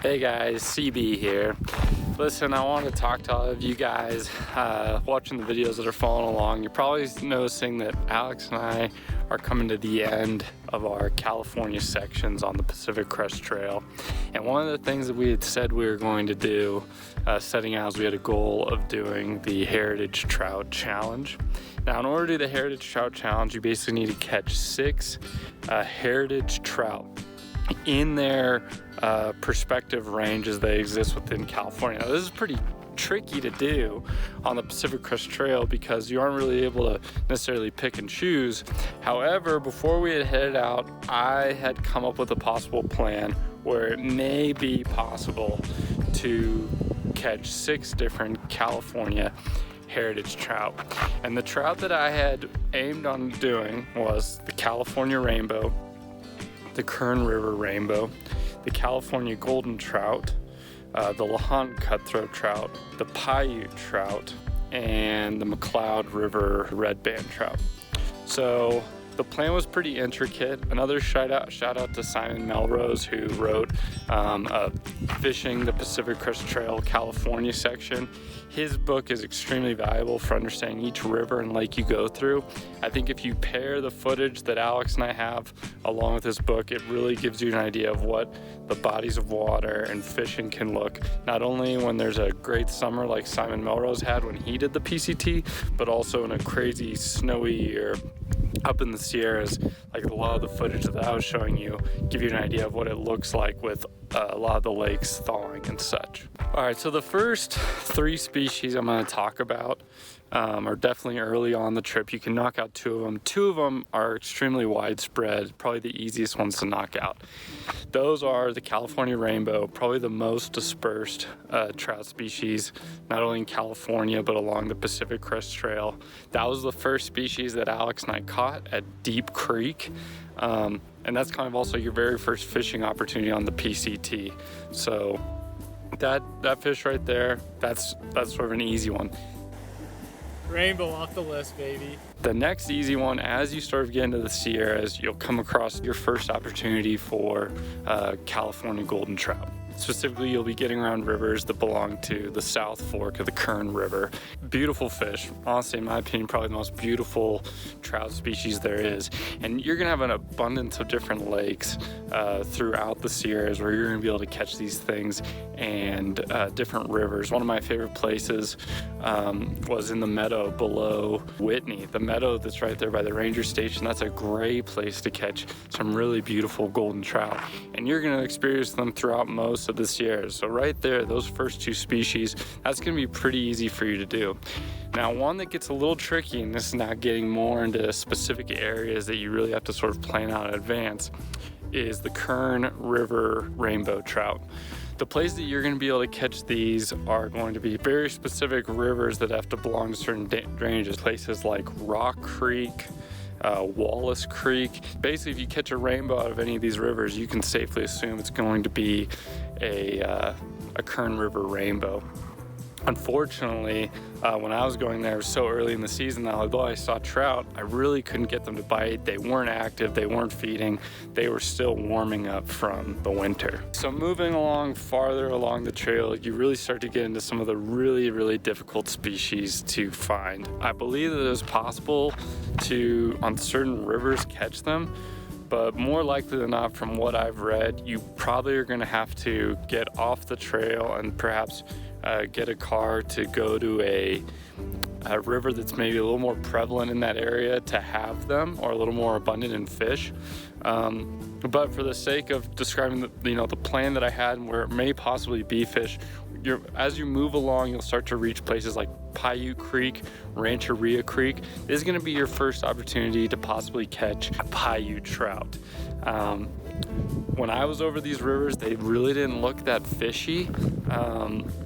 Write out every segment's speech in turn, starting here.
Hey guys, CB here. Listen, I want to talk to all of you guys watching the videos that are following along. You're probably noticing that Alex and I are coming to the end of our California sections on the Pacific Crest Trail. And one of the things that we had said we were going to do, setting out, is we had a goal of doing the Heritage Trout Challenge. Now, in order to do the Heritage Trout Challenge, you basically need to catch 6 heritage trout in their perspective ranges they exist within California. Now, this is pretty tricky to do on the Pacific Crest Trail because you aren't really able to necessarily pick and choose. However, before we had headed out, I had come up with a possible plan where it may be possible to catch 6 different California heritage trout. And the trout that I had aimed on doing was the California rainbow, the Kern River rainbow, the California golden trout, the Lahan cutthroat trout, the Paiute trout, and the McCloud River red band trout. So the plan was pretty intricate. Another shout out to Simon Melrose, who wrote Fishing the Pacific Crest Trail California section. His book is extremely valuable for understanding each river and lake you go through. I think if you pair the footage that Alex and I have along with his book, it really gives you an idea of what the bodies of water and fishing can look, not only when there's a great summer like Simon Melrose had when he did the PCT, but also in a crazy snowy year up in the Sierras. Like a lot of the footage that I was showing you give you an idea of what it looks like with a lot of the lakes thawing and such. All right, so the first 3 species I'm going to talk about are definitely early on the trip. You can knock out 2 of them. 2 of them are extremely widespread, probably the easiest ones to knock out. Those are the California rainbow, probably the most dispersed trout species, not only in California, but along the Pacific Crest Trail. That was the first species that Alex and I caught at Deep Creek. And that's kind of also your very first fishing opportunity on the PCT. So that fish right there, that's sort of an easy one. Rainbow off the list, baby. The next easy one, as you start to get into the Sierras, you'll come across your first opportunity for California golden trout. Specifically, you'll be getting around rivers that belong to the South Fork of the Kern River. Beautiful fish. Honestly, in my opinion, probably the most beautiful trout species there is. And you're gonna have an abundance of different lakes throughout the Sierras where you're gonna be able to catch these things, and different rivers. One of my favorite places was in the meadow below Whitney. The meadow that's right there by the ranger station, that's a great place to catch some really beautiful golden trout. And you're gonna experience them throughout most of the Sierras. So right there, those first 2 species, that's gonna be pretty easy for you to do. Now, one that gets a little tricky, and this is now getting more into specific areas that you really have to sort of plan out in advance, is the Kern River rainbow trout. The place that you're going to be able to catch these are going to be very specific rivers that have to belong to certain drainages. Places like Rock Creek, Wallace Creek. Basically, if you catch a rainbow out of any of these rivers, you can safely assume it's going to be a Kern River rainbow. Unfortunately, when I was going there, it was so early in the season that although I saw trout, I really couldn't get them to bite. They weren't active, they weren't feeding, they were still warming up from the winter. So moving along farther along the trail, you really start to get into some of the really, really difficult species to find. I believe that it is possible to, on certain rivers, catch them, but more likely than not, from what I've read, you probably are going to have to get off the trail and perhaps get a car to go to a river that's maybe a little more prevalent in that area to have them, or a little more abundant in fish. But for the sake of describing the plan that I had and where it may possibly be fish, as you move along, you'll start to reach places like Paiute Creek, Rancheria Creek. This is going to be your first opportunity to possibly catch a Paiute trout. When I was over these rivers, they really didn't look that fishy.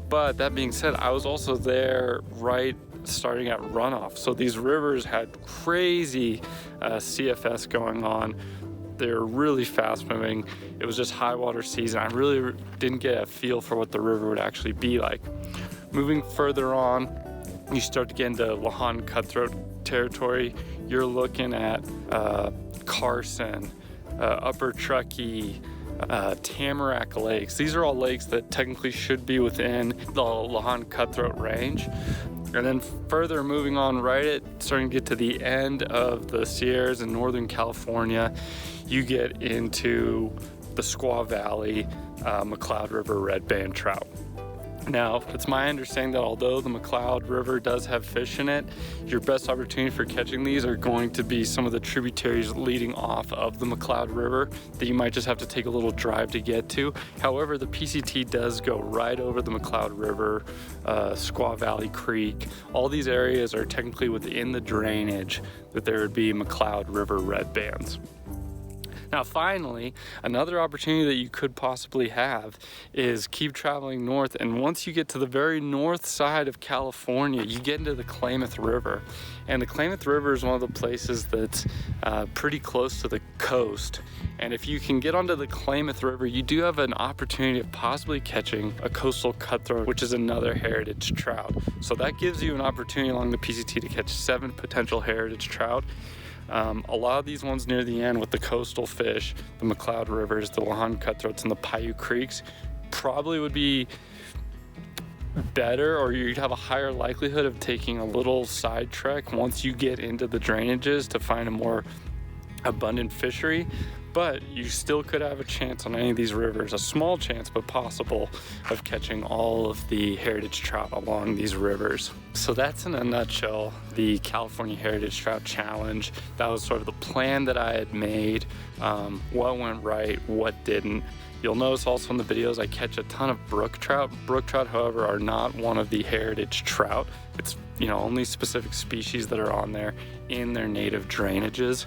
But that being said, I was also there right starting at runoff. So these rivers had crazy CFS going on. They're really fast moving. It was just high water season. I really didn't get a feel for what the river would actually be like. Moving further on, you start to get into Lahan cutthroat territory. You're looking at Carson, Upper Truckee, Tamarack Lakes. These are all lakes that technically should be within the La'an Cutthroat Range. And then further moving on, starting to get to the end of the Sierras in Northern California, you get into the Squaw Valley, McCloud River red band trout. Now, it's my understanding that although the McCloud River does have fish in it, your best opportunity for catching these are going to be some of the tributaries leading off of the McCloud River that you might just have to take a little drive to get to. However, the PCT does go right over the McCloud River, Squaw Valley Creek. All these areas are technically within the drainage that there would be McCloud River red bands. Now finally, another opportunity that you could possibly have is keep traveling north, and once you get to the very north side of California, you get into the Klamath River. And the Klamath River is one of the places that's pretty close to the coast. And if you can get onto the Klamath River, you do have an opportunity of possibly catching a coastal cutthroat, which is another heritage trout. So that gives you an opportunity along the PCT to catch 7 potential heritage trout. A lot of these ones near the end with the coastal fish, the McCloud Rivers, the La'an Cutthroats, and the Paiute Creeks probably would be better, or you'd have a higher likelihood of taking a little side trek once you get into the drainages to find a more abundant fishery. But you still could have a chance on any of these rivers, a small chance but possible, of catching all of the heritage trout along these rivers. So that's in a nutshell the California Heritage Trout Challenge. That was sort of the plan that I had made, what went right, what didn't. You'll notice also in the videos I catch a ton of brook trout. Brook trout, however, are not one of the heritage trout. It's only specific species that are on there in their native drainages.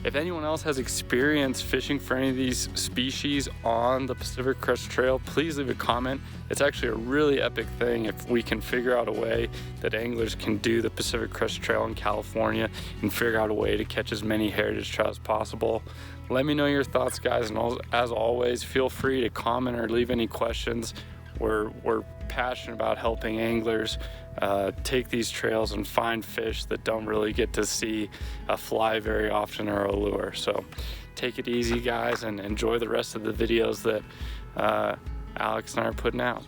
If anyone else has experience fishing for any of these species on the Pacific Crest Trail, please leave a comment. It's actually a really epic thing if we can figure out a way that anglers can do the Pacific Crest Trail in California and figure out a way to catch as many heritage trout as possible. Let me know your thoughts, guys, and as always, feel free to comment or leave any questions. We're passionate about helping anglers take these trails and find fish that don't really get to see a fly very often or a lure. So take it easy, guys, and enjoy the rest of the videos that Alex and I are putting out.